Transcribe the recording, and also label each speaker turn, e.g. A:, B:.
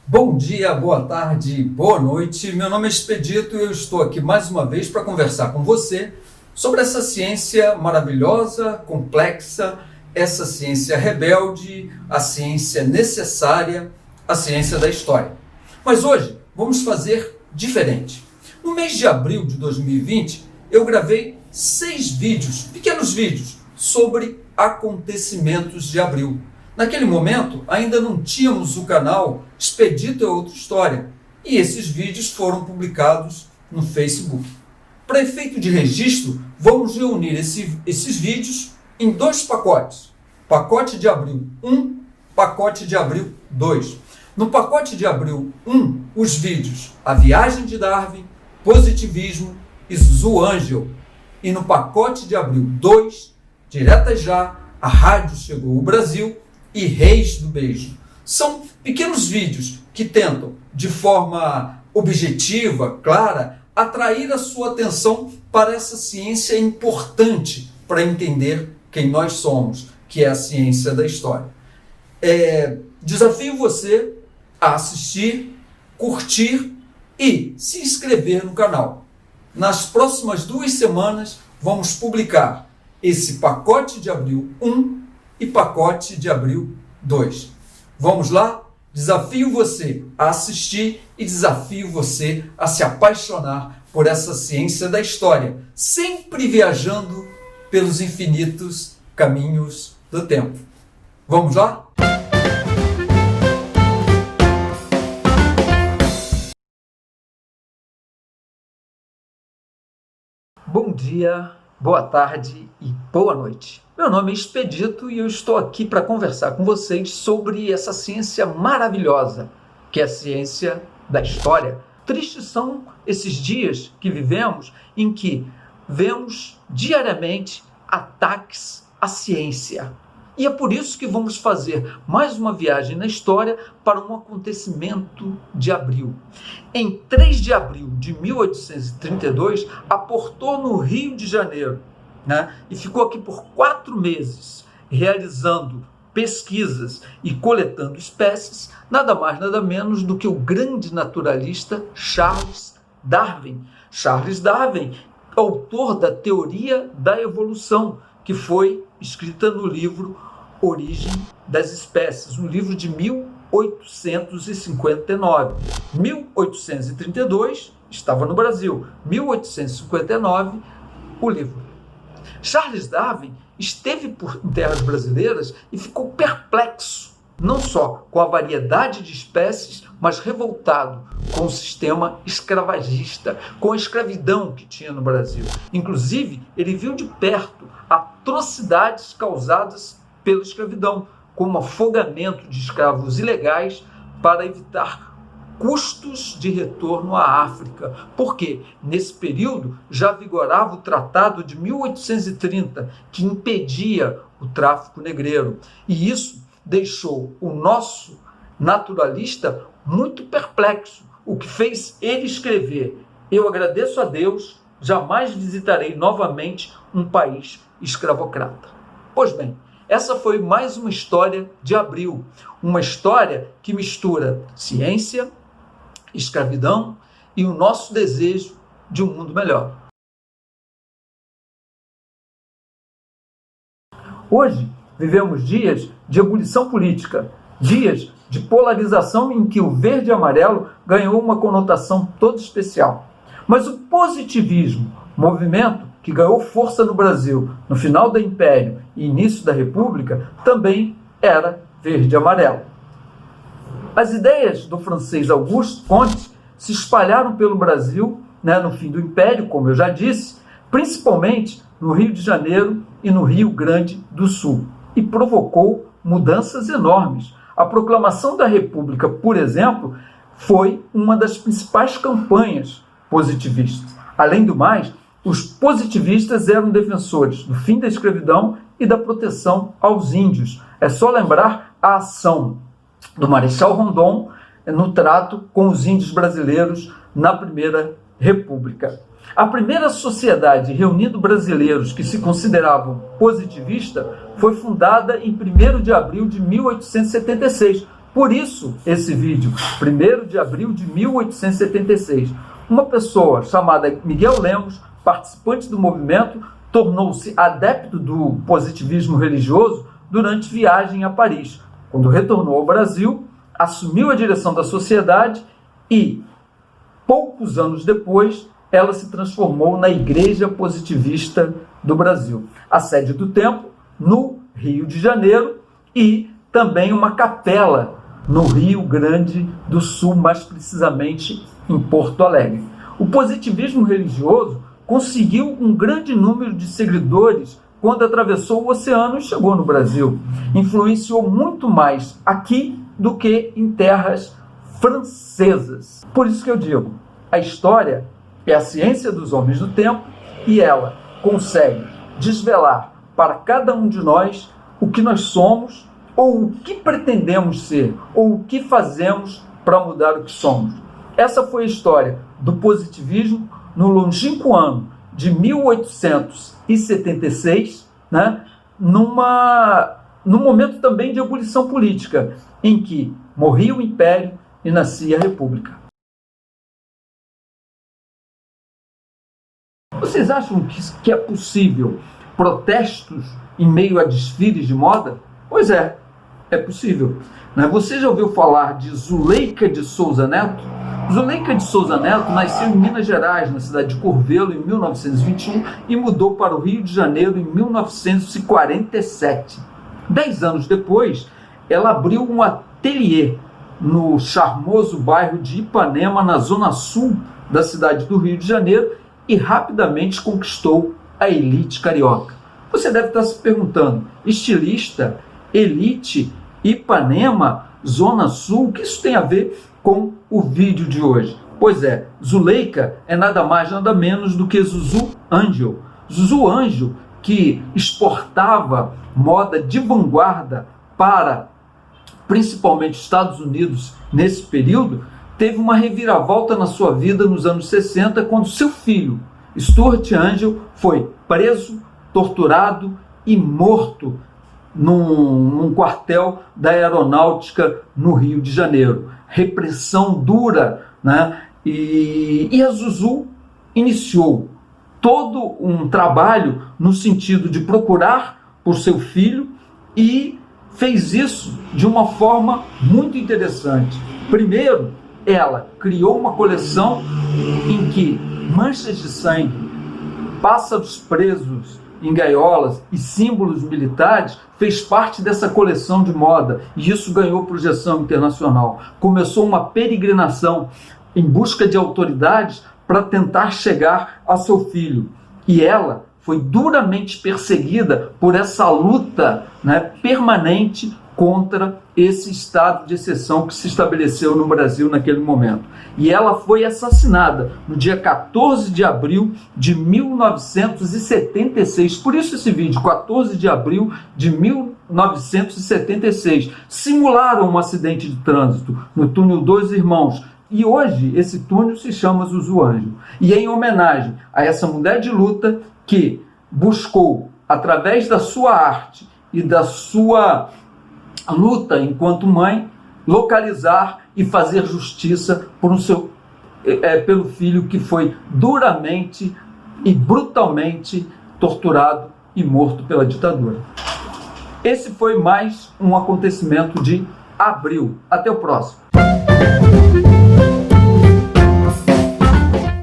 A: Bom dia, boa tarde, boa noite. Meu nome é Expedito e eu estou aqui mais uma vez para conversar com você sobre essa ciência maravilhosa, complexa, essa ciência rebelde, a ciência necessária, a ciência da história. Mas hoje vamos fazer diferente. No mês de abril de 2020, eu gravei 6 vídeos, pequenos vídeos, sobre acontecimentos de abril. Naquele momento, ainda não tínhamos o canal Expedito é Outra História, e esses vídeos foram publicados no Facebook. Para efeito de registro, vamos reunir esses vídeos em 2 pacotes. Pacote de abril 1, pacote de abril 2. No pacote de abril 1, os vídeos A Viagem de Darwin, Positivismo e Zoângel. E no pacote de abril 2, Direta Já, A Rádio Chegou ao Brasil e Reis do Beijo. São pequenos vídeos que tentam, de forma objetiva, clara, atrair a sua atenção para essa ciência importante para entender quem nós somos, que é a ciência da história. Desafio você a assistir, curtir e se inscrever no canal. Nas próximas 2 semanas vamos publicar esse pacote de abril 1 e pacote de abril 2. Vamos lá? Desafio você a assistir e desafio você a se apaixonar por essa ciência da história, sempre viajando pelos infinitos caminhos do tempo. Vamos lá? Bom dia, boa tarde e boa noite. Meu nome é Expedito e eu estou aqui para conversar com vocês sobre essa ciência maravilhosa, que é a ciência da história. Tristes são esses dias que vivemos em que vemos diariamente ataques à ciência. E é por isso que vamos fazer mais uma viagem na história para um acontecimento de abril. Em 3 de abril de 1832, aportou no Rio de Janeiro, e ficou aqui por 4 meses, realizando pesquisas e coletando espécies, nada mais, nada menos do que o grande naturalista Charles Darwin. Charles Darwin, autor da Teoria da Evolução, que foi escrita no livro Origem das Espécies, um livro de 1859. 1832, estava no Brasil. 1859, o livro. Charles Darwin esteve por terras brasileiras e ficou perplexo, não só com a variedade de espécies, mas revoltado com o sistema escravagista, com a escravidão que tinha no Brasil. Inclusive, ele viu de perto atrocidades causadas pela escravidão, como afogamento de escravos ilegais para evitar custos de retorno à África, porque nesse período já vigorava o Tratado de 1830, que impedia o tráfico negreiro. E isso deixou o nosso naturalista muito perplexo, o que fez ele escrever: eu agradeço a Deus, jamais visitarei novamente um país escravocrata. Pois bem, essa foi mais uma história de abril, uma história que mistura ciência, escravidão e o nosso desejo de um mundo melhor. Hoje vivemos dias de ebulição política, dias de polarização em que o verde e amarelo ganhou uma conotação toda especial. Mas o positivismo, movimento que ganhou força no Brasil no final do Império e início da República, também era verde e amarelo. As ideias do francês Auguste Comte se espalharam pelo Brasil, no fim do Império, como eu já disse, principalmente no Rio de Janeiro e no Rio Grande do Sul, e provocou mudanças enormes. A proclamação da República, por exemplo, foi uma das principais campanhas positivistas. Além do mais, os positivistas eram defensores do fim da escravidão e da proteção aos índios. É só lembrar a ação do Marechal Rondon no trato com os índios brasileiros na Primeira República. A primeira sociedade reunindo brasileiros que se consideravam positivistas foi fundada em 1º de abril de 1876, Por isso, esse vídeo, 1º de abril de 1876. Uma pessoa chamada Miguel Lemos, participante do movimento, tornou-se adepto do positivismo religioso durante viagem a Paris. Quando retornou ao Brasil, assumiu a direção da sociedade e, poucos anos depois, ela se transformou na Igreja Positivista do Brasil. A sede do templo, no Rio de Janeiro, e também uma capela no Rio Grande do Sul, mais precisamente em Porto Alegre. O positivismo religioso conseguiu um grande número de seguidores quando atravessou o oceano e chegou no Brasil. Influenciou muito mais aqui do que em terras francesas. Por isso que eu digo, a história é a ciência dos homens do tempo e ela consegue desvelar para cada um de nós o que nós somos, ou o que pretendemos ser, ou o que fazemos para mudar o que somos. Essa foi a história do positivismo no longínquo ano de 1876, num momento também de ebulição política, em que morria o Império e nascia a República. Vocês acham que é possível protestos em meio a desfiles de moda? Pois é possível. Você já ouviu falar de Zuleika de Souza Neto? Zuleika de Souza Neto nasceu em Minas Gerais, na cidade de Curvelo, em 1921 e mudou para o Rio de Janeiro em 1947. 10 anos depois, ela abriu um ateliê no charmoso bairro de Ipanema, na zona sul da cidade do Rio de Janeiro, e rapidamente conquistou a elite carioca. Você deve estar se perguntando, estilista, elite, Ipanema, zona sul, o que isso tem a ver com o vídeo de hoje? Pois é, Zuleika é nada mais nada menos do que Zuzu Angel. Zuzu Angel, que exportava moda de vanguarda para principalmente Estados Unidos nesse período, teve uma reviravolta na sua vida nos anos 60, quando seu filho, Stuart Angel, foi preso, torturado e morto num quartel da aeronáutica no Rio de Janeiro. Repressão dura, E a Zuzu iniciou todo um trabalho no sentido de procurar por seu filho e fez isso de uma forma muito interessante. Primeiro, ela criou uma coleção em que manchas de sangue, pássaros presos em gaiolas e símbolos militares fez parte dessa coleção de moda, e isso ganhou projeção internacional. Começou uma peregrinação em busca de autoridades para tentar chegar a seu filho, e ela foi duramente perseguida por essa luta permanente contra esse estado de exceção que se estabeleceu no Brasil naquele momento. E ela foi assassinada no dia 14 de abril de 1976. Por isso esse vídeo, 14 de abril de 1976. Simularam um acidente de trânsito no túnel Dois Irmãos. E hoje esse túnel se chama Zuzu Angel. E é em homenagem a essa mulher de luta que buscou, através da sua arte e da sua luta enquanto mãe, localizar e fazer justiça pelo filho que foi duramente e brutalmente torturado e morto pela ditadura. Esse foi mais um acontecimento de abril. Até o próximo.